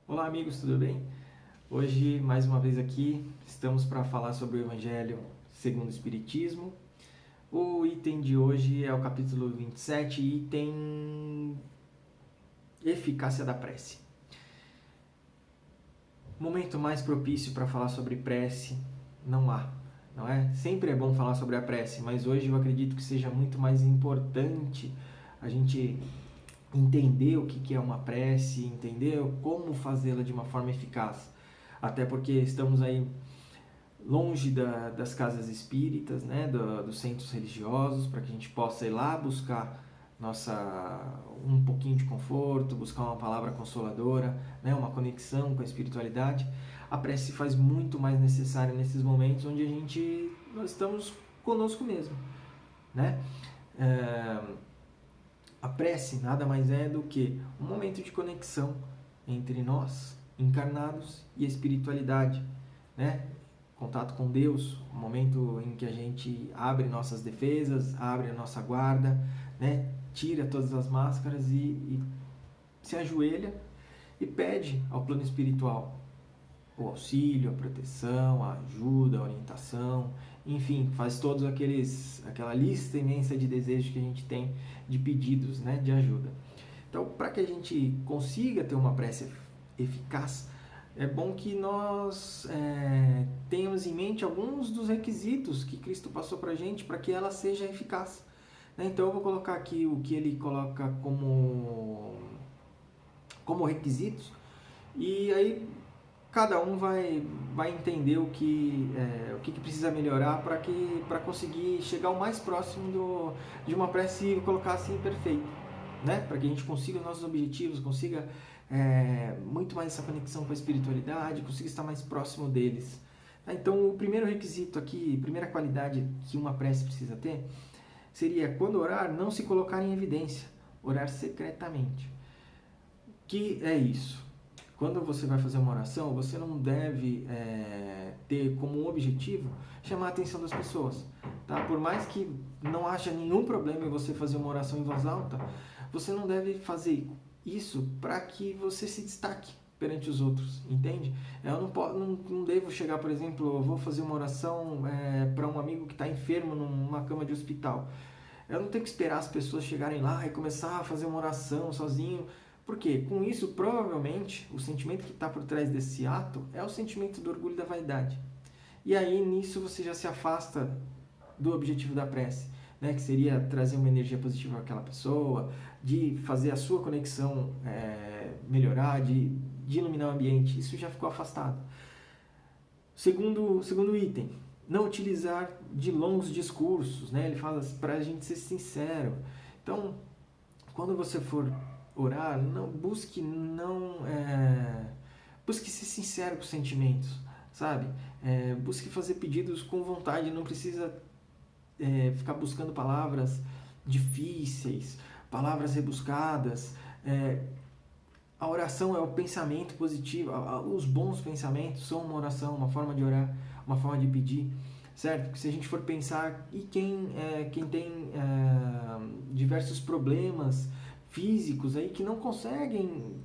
Olá amigos, tudo bem? Hoje, mais uma vez aqui, estamos para falar sobre o Evangelho segundo o Espiritismo. O item de hoje é o capítulo 27, item Eficácia da Prece. Momento mais propício para falar sobre prece não há, não é? Sempre é bom falar sobre a prece, mas hoje eu acredito que seja muito mais importante a gente entender o que é uma prece, entender como fazê-la de uma forma eficaz. Até porque estamos aí longe das casas espíritas, né, dos centros religiosos, para que a gente possa ir lá buscar um pouquinho de conforto, buscar uma palavra consoladora, né, uma conexão com a espiritualidade. A prece se faz muito mais necessária nesses momentos onde nós estamos conosco mesmo, né? A prece nada mais é do que um momento de conexão entre nós, encarnados, e a espiritualidade, né? Contato com Deus, um momento em que a gente abre nossas defesas, abre a nossa guarda, né? Tira todas as máscaras e se ajoelha e pede ao plano espiritual o auxílio, a proteção, a ajuda, a orientação, enfim, faz todos aquela lista imensa de desejos que a gente tem, de pedidos, né, de ajuda. Então, para que a gente consiga ter uma prece eficaz, é bom que nós tenhamos em mente alguns dos requisitos que Cristo passou para a gente para que ela seja eficaz. Então, eu vou colocar aqui o que ele coloca como requisitos, e aí cada um vai entender o que precisa melhorar para conseguir chegar o mais próximo de uma prece, vou colocar assim, perfeita, né? Para que a gente consiga os nossos objetivos, consiga muito mais essa conexão com a espiritualidade, consiga estar mais próximo deles. Então, o primeiro requisito aqui, a primeira qualidade que uma prece precisa ter, seria, quando orar, não se colocar em evidência, orar secretamente. Que é isso? Quando você vai fazer uma oração, você não deve ter como objetivo chamar a atenção das pessoas. Tá? Por mais que não haja nenhum problema em você fazer uma oração em voz alta, você não deve fazer isso para que você se destaque perante os outros, entende? Eu não devo chegar, por exemplo, eu vou fazer uma oração para um amigo que está enfermo numa cama de hospital. Eu não tenho que esperar as pessoas chegarem lá e começar a fazer uma oração sozinho. Porque com isso, provavelmente, o sentimento que está por trás desse ato é o sentimento do orgulho e da vaidade. E aí, nisso, você já se afasta do objetivo da prece, né? Que seria trazer uma energia positiva para aquela pessoa, de fazer a sua conexão melhorar, de iluminar o ambiente. Isso já ficou afastado. Segundo item, não utilizar de longos discursos, né? Ele fala para a gente ser sincero. Então, quando você for orar, busque ser sincero com os sentimentos, sabe? Busque fazer pedidos com vontade, não precisa ficar buscando palavras difíceis, palavras rebuscadas. A oração é o pensamento positivo, os bons pensamentos são uma oração, uma forma de orar, uma forma de pedir, certo? Porque se a gente for pensar, e quem tem diversos problemas físicos aí que não conseguem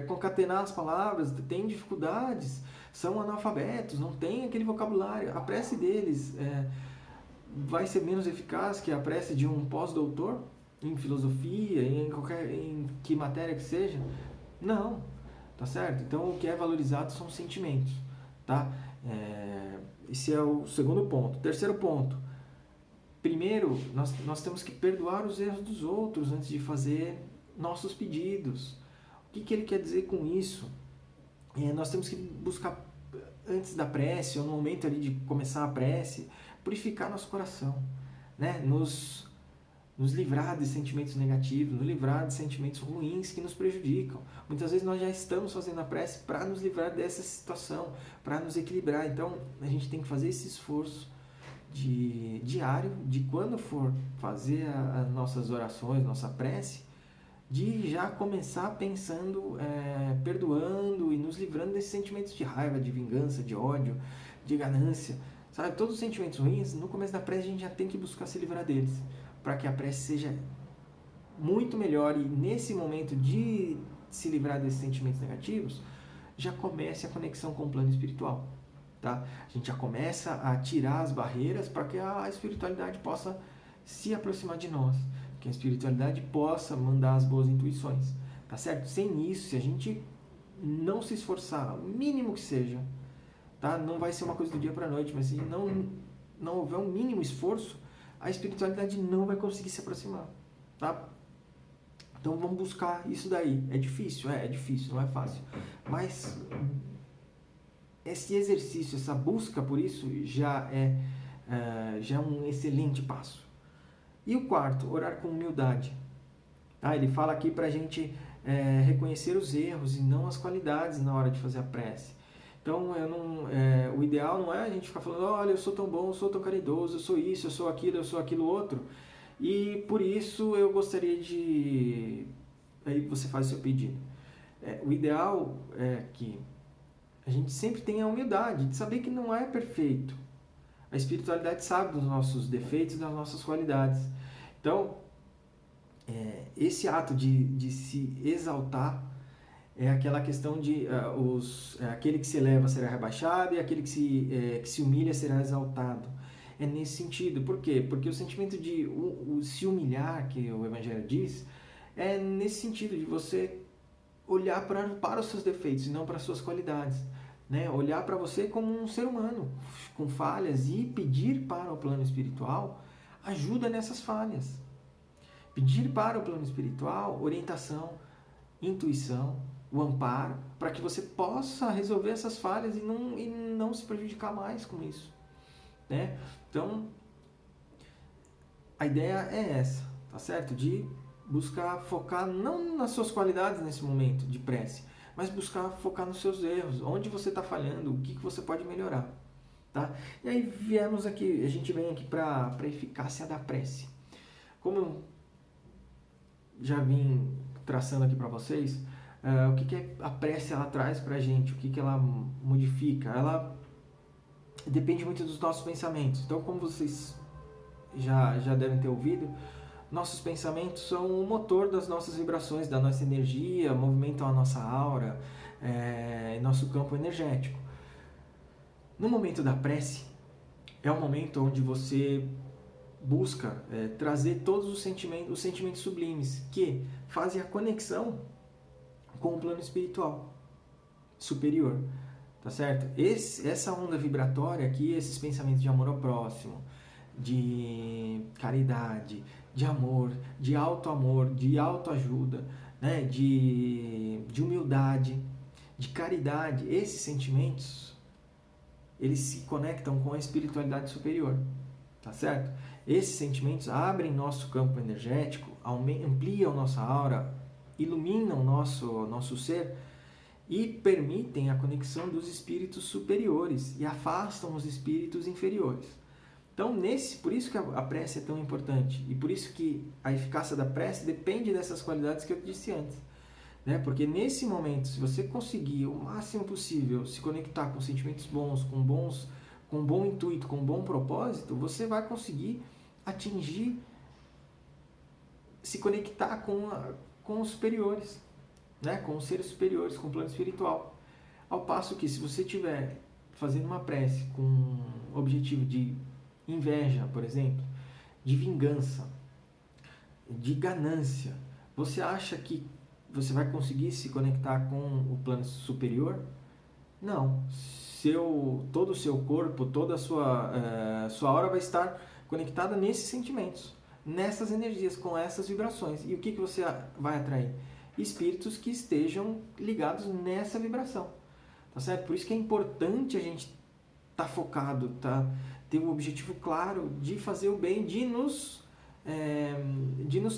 concatenar as palavras, têm dificuldades, são analfabetos, não têm aquele vocabulário, a prece deles vai ser menos eficaz que a prece de um pós-doutor em filosofia, em que matéria que seja? Não, tá certo? Então, o que é valorizado são os sentimentos, tá? Esse é o segundo ponto. Terceiro ponto, primeiro, nós temos que perdoar os erros dos outros antes de fazer nossos pedidos. O que ele quer dizer com isso? Nós temos que buscar, antes da prece, ou no momento ali de começar a prece, purificar nosso coração, né? Nos livrar de sentimentos negativos, nos livrar de sentimentos ruins que nos prejudicam. Muitas vezes nós já estamos fazendo a prece para nos livrar dessa situação, para nos equilibrar. Então, a gente tem que fazer esse esforço diário, de quando for fazer as nossas orações, nossa prece, de já começar pensando, perdoando e nos livrando desses sentimentos de raiva, de vingança, de ódio, de ganância, sabe? Todos os sentimentos ruins, no começo da prece a gente já tem que buscar se livrar deles, para que a prece seja muito melhor. E nesse momento de se livrar desses sentimentos negativos, já comece a conexão com o plano espiritual. Tá? A gente já começa a tirar as barreiras para que a espiritualidade possa se aproximar de nós, que a espiritualidade possa mandar as boas intuições, tá certo? Sem isso, se a gente não se esforçar, o mínimo que seja, tá? Não vai ser uma coisa do dia para a noite, mas se não houver um mínimo esforço, a espiritualidade não vai conseguir se aproximar, tá? Então vamos buscar isso daí. É difícil, não é fácil, mas esse exercício, essa busca por isso já é um excelente passo. E o quarto, orar com humildade. Tá? Ele fala aqui para a gente reconhecer os erros e não as qualidades na hora de fazer a prece. Então, o ideal não é a gente ficar falando, olha, eu sou tão bom, eu sou tão caridoso, eu sou isso, eu sou aquilo outro, e por isso eu gostaria de... Aí você faz o seu pedido. O ideal é que a gente sempre tenha a humildade de saber que não é perfeito. A espiritualidade sabe dos nossos defeitos e das nossas qualidades. Então, esse ato de se exaltar é aquela questão de aquele que se eleva será rebaixado e aquele que se humilha será exaltado. É nesse sentido. Por quê? Porque o sentimento de se humilhar, que o Evangelho diz, é nesse sentido de você olhar para os seus defeitos e não para as suas qualidades. Né? Olhar para você como um ser humano, com falhas, e pedir para o plano espiritual ajuda nessas falhas. Pedir para o plano espiritual orientação, intuição, o amparo, para que você possa resolver essas falhas e não se prejudicar mais com isso. Né? Então, a ideia é essa, tá certo? De buscar focar não nas suas qualidades nesse momento de prece, mas buscar focar nos seus erros, onde você está falhando, o que você pode melhorar. Tá? E aí a gente vem aqui para a eficácia da prece. Como eu já vim traçando aqui para vocês, o que a prece ela traz para a gente, o que ela modifica. Ela depende muito dos nossos pensamentos. Então, como vocês já devem ter ouvido, nossos pensamentos são o motor das nossas vibrações, da nossa energia, movimentam a nossa aura, nosso campo energético. No momento da prece, é um momento onde você busca trazer todos os sentimentos sublimes que fazem a conexão com o plano espiritual superior, tá certo? Essa onda vibratória aqui, esses pensamentos de amor ao próximo, de caridade, de amor, de auto-amor, de autoajuda, né? de humildade, de caridade, esses sentimentos, eles se conectam com a espiritualidade superior, tá certo? Esses sentimentos abrem nosso campo energético, ampliam nossa aura, iluminam nosso ser e permitem a conexão dos espíritos superiores e afastam os espíritos inferiores. Então, por isso que a prece é tão importante e por isso que a eficácia da prece depende dessas qualidades que eu disse antes. Né? Porque nesse momento, se você conseguir o máximo possível se conectar com sentimentos bons, com um bom intuito, com um bom propósito, você vai conseguir atingir, se conectar com os superiores, né? Com os seres superiores, com o plano espiritual. Ao passo que, se você estiver fazendo uma prece com o objetivo de inveja, por exemplo, de vingança, de ganância, você acha que você vai conseguir se conectar com o plano superior? Não. Todo o seu corpo, toda a sua aura vai estar conectada nesses sentimentos, nessas energias, com essas vibrações. E o que você vai atrair? Espíritos que estejam ligados nessa vibração. Tá certo? Por isso que é importante a gente estar focado, ter um objetivo claro de fazer o bem, de nos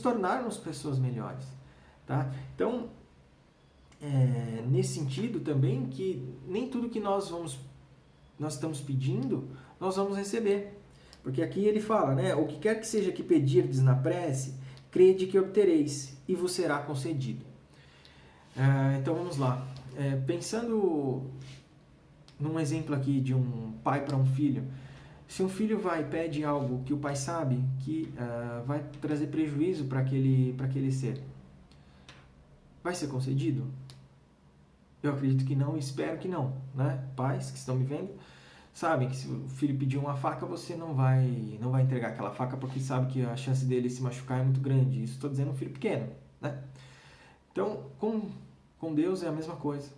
tornarmos pessoas melhores. Tá? Então, nesse sentido também, que nem tudo que nós estamos pedindo, nós vamos receber. Porque aqui ele fala, né? O que quer que seja que pedirdes na prece, crede que obtereis e vos será concedido. Então vamos lá. Pensando num exemplo aqui de um pai para um filho, se um filho vai e pede algo que o pai sabe que vai trazer prejuízo para aquele ser, vai ser concedido? Eu acredito que não e espero que não, né? Pais que estão me vendo sabem que se o filho pedir uma faca, você não vai entregar aquela faca porque sabe que a chance dele se machucar é muito grande. Isso estou dizendo um filho pequeno, né? Então, com Deus é a mesma coisa.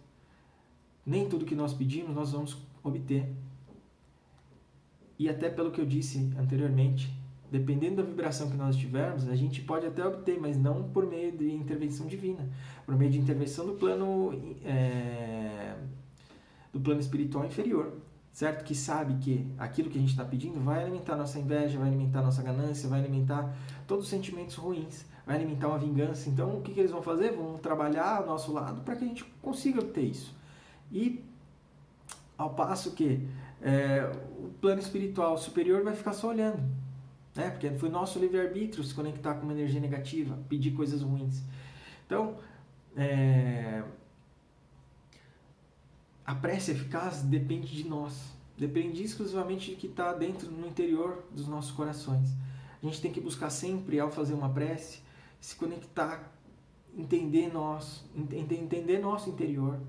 Nem tudo que nós pedimos nós vamos obter. E até pelo que eu disse anteriormente, dependendo da vibração que nós tivermos, a gente pode até obter, mas não por meio de intervenção divina, por meio de intervenção do plano espiritual inferior, certo? Que sabe que aquilo que a gente está pedindo vai alimentar nossa inveja, vai alimentar nossa ganância, vai alimentar todos os sentimentos ruins, vai alimentar uma vingança. Então, o que eles vão fazer? Vão trabalhar ao nosso lado para que a gente consiga obter isso. E ao passo que o plano espiritual superior vai ficar só olhando, né? Porque foi nosso livre-arbítrio se conectar com uma energia negativa, pedir coisas ruins. Então, a prece eficaz depende de nós, depende exclusivamente de que está dentro, no interior dos nossos corações. A gente tem que buscar sempre, ao fazer uma prece, se conectar, entender nosso interior,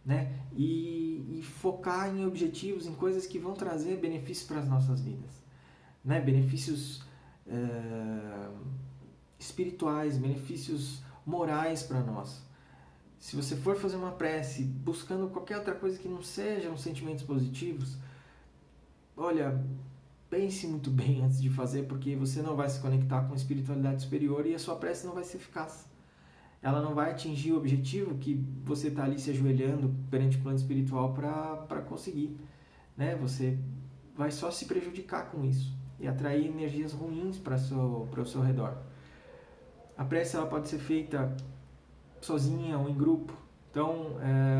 né? E focar em objetivos, em coisas que vão trazer benefícios para as nossas vidas, né? Benefícios espirituais, benefícios morais para nós. Se você for fazer uma prece buscando qualquer outra coisa que não sejam sentimentos positivos, olha, pense muito bem antes de fazer, porque você não vai se conectar com a espiritualidade superior e a sua prece não vai ser eficaz. Ela não vai atingir o objetivo que você está ali se ajoelhando perante o plano espiritual para conseguir, né? Você vai só se prejudicar com isso e atrair energias ruins para o seu redor. A prece ela pode ser feita sozinha ou em grupo. Então,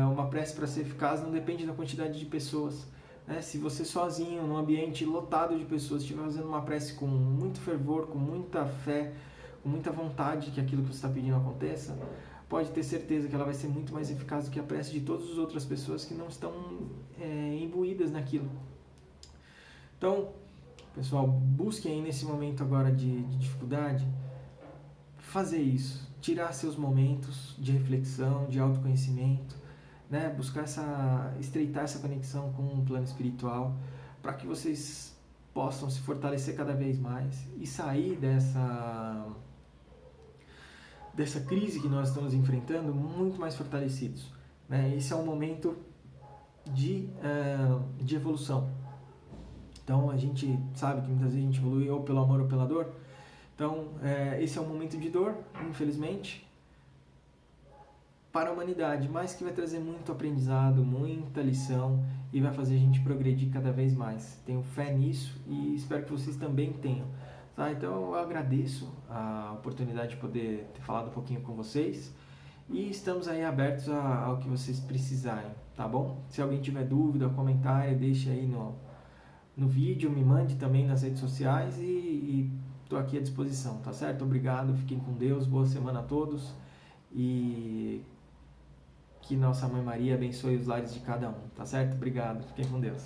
uma prece para ser eficaz não depende da quantidade de pessoas, né? Se você sozinho, num ambiente lotado de pessoas, estiver fazendo uma prece com muito fervor, com muita fé, com muita vontade que aquilo que você está pedindo aconteça, pode ter certeza que ela vai ser muito mais eficaz do que a prece de todas as outras pessoas que não estão imbuídas naquilo. Então, pessoal, busquem aí nesse momento agora de dificuldade, fazer isso, tirar seus momentos de reflexão, de autoconhecimento, né? Buscar estreitar essa conexão com o plano espiritual, para que vocês possam se fortalecer cada vez mais e sair dessa crise que nós estamos enfrentando muito mais fortalecidos, né? Esse é um momento de evolução. Então, a gente sabe que muitas vezes a gente evolui ou pelo amor ou pela dor. Então, esse é um momento de dor, infelizmente, para a humanidade, mas que vai trazer muito aprendizado, muita lição e vai fazer a gente progredir cada vez mais. Tenho fé nisso e espero que vocês também tenham. Tá? Então, eu agradeço a oportunidade de poder ter falado um pouquinho com vocês e estamos aí abertos ao que vocês precisarem, tá bom? Se alguém tiver dúvida, comentário, deixe aí no vídeo, me mande também nas redes sociais e estou aqui à disposição, tá certo? Obrigado, fiquem com Deus, boa semana a todos e que Nossa Mãe Maria abençoe os lares de cada um, tá certo? Obrigado, fiquem com Deus.